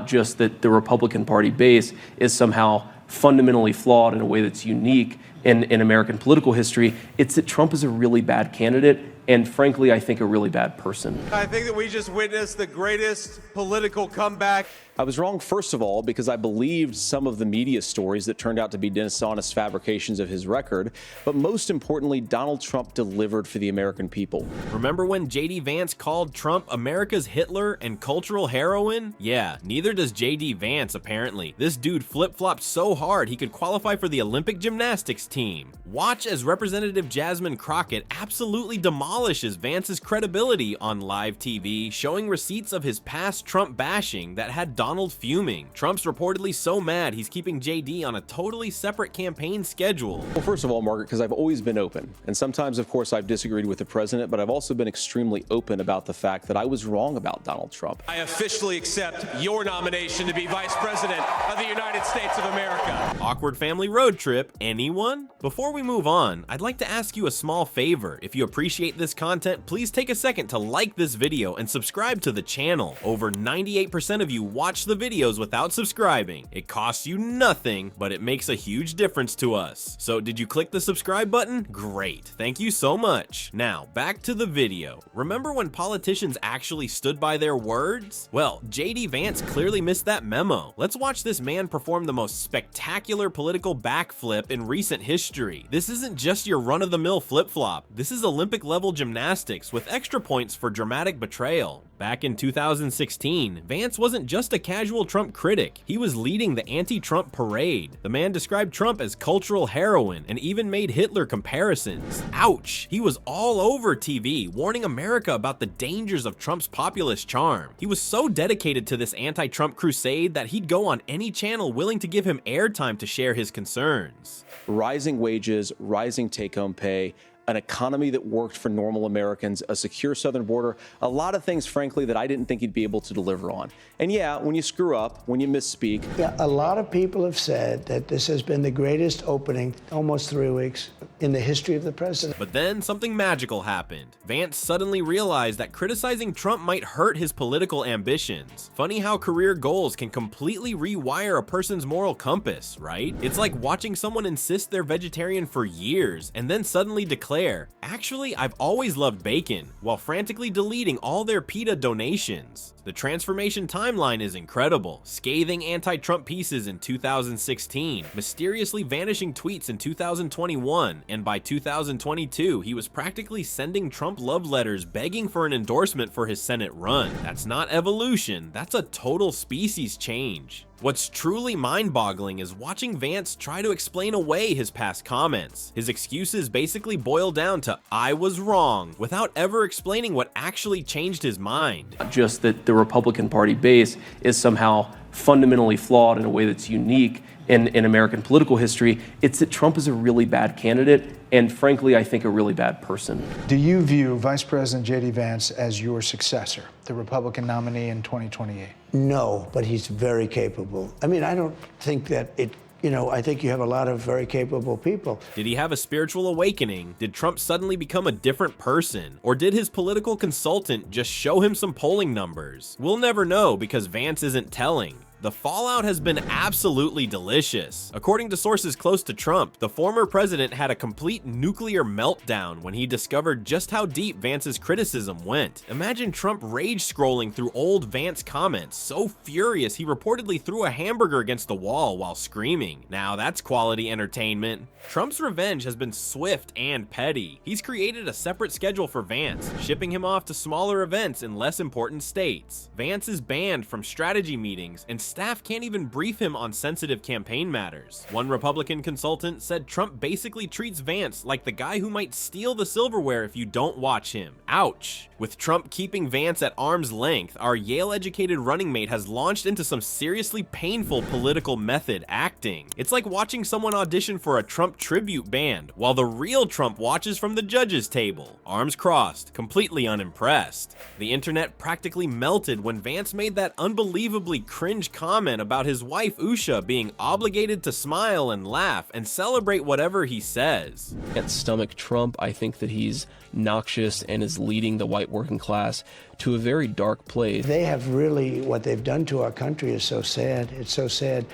not just that the Republican Party base is somehow fundamentally flawed in a way that's unique in American political history, it's that Trump is a really bad candidate and, frankly, I think a really bad person. I think that we just witnessed the greatest political comeback. I was wrong, first of all, because I believed some of the media stories that turned out to be dishonest fabrications of his record. But most importantly, Donald Trump delivered for the American people. Remember when JD Vance called Trump America's Hitler and cultural heroin? Yeah, neither does JD Vance, apparently. This dude flip-flopped so hard he could qualify for the Olympic gymnastics team. Watch as Representative Jasmine Crockett absolutely demolishes Vance's credibility on live TV, showing receipts of his past Trump bashing that had Donald fuming. Trump's reportedly so mad he's keeping JD on a totally separate campaign schedule. Well, first of all, Margaret, because I've always been open. And sometimes, of course, I've disagreed with the president, but I've also been extremely open about the fact that I was wrong about Donald Trump. I officially accept your nomination to be Vice President of the United States of America. Awkward family road trip, anyone? Before we move on, I'd like to ask you a small favor. If you appreciate this content, please take a second to like this video and subscribe to the channel. Over 98% of you watch the videos without subscribing. It costs you nothing, but it makes a huge difference to us. So did you click the subscribe button? Great, thank you so much. Now, back to the video. Remember when politicians actually stood by their words? Well, JD Vance clearly missed that memo. Let's watch this man perform the most spectacular political backflip in recent history. This isn't just your run-of-the-mill flip-flop. This is Olympic-level gymnastics with extra points for dramatic betrayal. Back in 2016, Vance wasn't just a casual Trump critic, he was leading the anti-Trump parade. The man described Trump as cultural heroin and even made Hitler comparisons. Ouch! He was all over TV, warning America about the dangers of Trump's populist charm. He was so dedicated to this anti-Trump crusade that he'd go on any channel willing to give him airtime to share his concerns. Rising wages, rising take-home pay, an economy that worked for normal Americans, a secure southern border, a lot of things, frankly, that I didn't think he'd be able to deliver on. And yeah, when you screw up, when you misspeak. Yeah, a lot of people have said that this has been the greatest opening, almost 3 weeks, in the history of the president. But then something magical happened. Vance suddenly realized that criticizing Trump might hurt his political ambitions. Funny how career goals can completely rewire a person's moral compass, right? It's like watching someone insist they're vegetarian for years and then suddenly declare, actually, I've always loved bacon, while frantically deleting all their PETA donations. The transformation timeline is incredible. Scathing anti-Trump pieces in 2016, mysteriously vanishing tweets in 2021, and by 2022, he was practically sending Trump love letters begging for an endorsement for his Senate run. That's not evolution, that's a total species change. What's truly mind-boggling is watching Vance try to explain away his past comments. His excuses basically boil down to "I was wrong," without ever explaining what actually changed his mind. Not just that the Republican Party base is somehow fundamentally flawed in a way that's unique in American political history, it's that Trump is a really bad candidate and, frankly, I think a really bad person. Do you view Vice President JD Vance as your successor, the Republican nominee in 2028? No, but he's very capable. I mean, I don't think that I think you have a lot of very capable people. Did he have a spiritual awakening? Did Trump suddenly become a different person? Or did his political consultant just show him some polling numbers? We'll never know because Vance isn't telling. The fallout has been absolutely delicious. According to sources close to Trump, the former president had a complete nuclear meltdown when he discovered just how deep Vance's criticism went. Imagine Trump rage scrolling through old Vance comments, so furious he reportedly threw a hamburger against the wall while screaming. Now that's quality entertainment. Trump's revenge has been swift and petty. He's created a separate schedule for Vance, shipping him off to smaller events in less important states. Vance is banned from strategy meetings and staff can't even brief him on sensitive campaign matters. One Republican consultant said Trump basically treats Vance like the guy who might steal the silverware if you don't watch him. Ouch. With Trump keeping Vance at arm's length, our Yale-educated running mate has launched into some seriously painful political method acting. It's like watching someone audition for a Trump tribute band, while the real Trump watches from the judges' table, arms crossed, completely unimpressed. The internet practically melted when Vance made that unbelievably cringe comment about his wife Usha being obligated to smile and laugh and celebrate whatever he says. Can't stomach Trump. I think that he's noxious and is leading the white working class to a very dark place. They have really, what they've done to our country is so sad. It's so sad.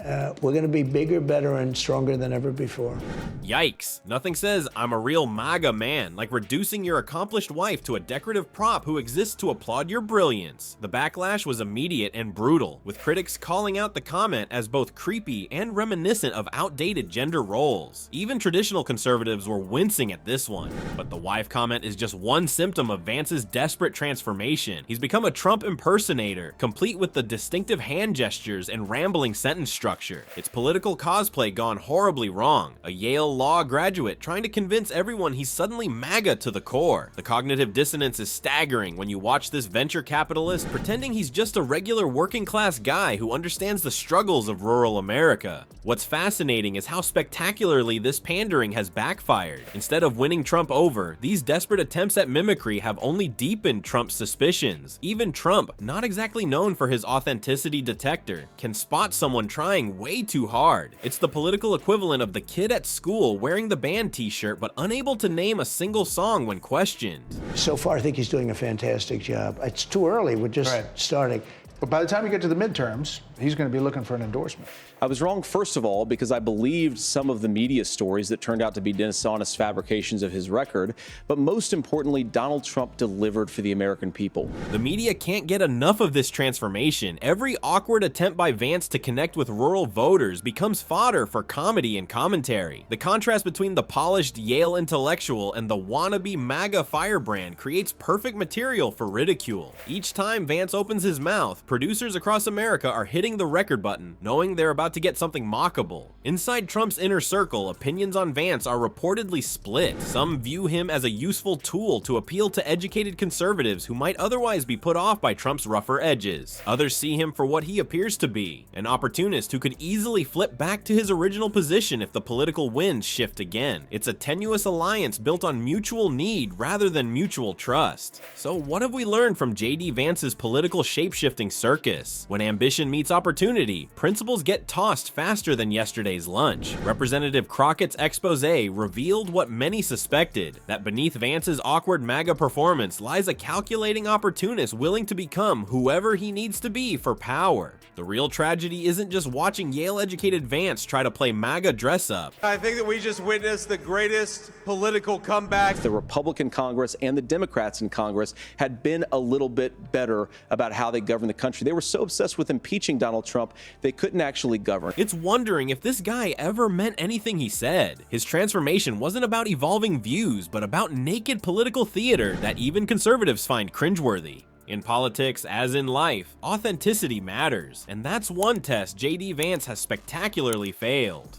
We're going to be bigger, better, and stronger than ever before. Yikes. Nothing says I'm a real MAGA man like reducing your accomplished wife to a decorative prop who exists to applaud your brilliance. The backlash was immediate and brutal, with critics calling out the comment as both creepy and reminiscent of outdated gender roles. Even traditional conservatives were wincing at this one. But the wife comment is just one symptom of Vance's desperate transformation. He's become a Trump impersonator, complete with the distinctive hand gestures and rambling sentence structure. It's political cosplay gone horribly wrong. A Yale law graduate trying to convince everyone he's suddenly MAGA to the core. The cognitive dissonance is staggering when you watch this venture capitalist pretending he's just a regular working class guy who understands the struggles of rural America. What's fascinating is how spectacularly this pandering has backfired. Instead of winning Trump over, these desperate attempts at mimicry have only deepened Trump's suspicions. Even Trump, not exactly known for his authenticity detector, can spot someone trying way too hard. It's the political equivalent of the kid at school wearing the band t-shirt but unable to name a single song when questioned. So far, I think he's doing a fantastic job. It's too early. We're just starting. But by the time you get to the midterms, he's going to be looking for an endorsement. I was wrong, first of all, because I believed some of the media stories that turned out to be dishonest fabrications of his record. But most importantly, Donald Trump delivered for the American people. The media can't get enough of this transformation. Every awkward attempt by Vance to connect with rural voters becomes fodder for comedy and commentary. The contrast between the polished Yale intellectual and the wannabe MAGA firebrand creates perfect material for ridicule. Each time Vance opens his mouth, producers across America are hitting the record button, knowing they're about to get something mockable. Inside Trump's inner circle, opinions on Vance are reportedly split. Some view him as a useful tool to appeal to educated conservatives who might otherwise be put off by Trump's rougher edges. Others see him for what he appears to be, an opportunist who could easily flip back to his original position if the political winds shift again. It's a tenuous alliance built on mutual need rather than mutual trust. So what have we learned from JD Vance's political shape-shifting circus? When ambition meets opportunity, principles get tossed faster than yesterday's lunch. Representative Crockett's expose revealed what many suspected, that beneath Vance's awkward MAGA performance lies a calculating opportunist willing to become whoever he needs to be for power. The real tragedy isn't just watching Yale-educated Vance try to play MAGA dress-up. I think that we just witnessed the greatest political comeback. The Republican Congress and the Democrats in Congress had been a little bit better about how they govern the country. They were so obsessed with impeaching Donald Trump, they couldn't actually govern. It's wondering if this guy ever meant anything he said. His transformation wasn't about evolving views, but about naked political theater that even conservatives find cringeworthy. In politics, as in life, authenticity matters, and that's one test JD Vance has spectacularly failed.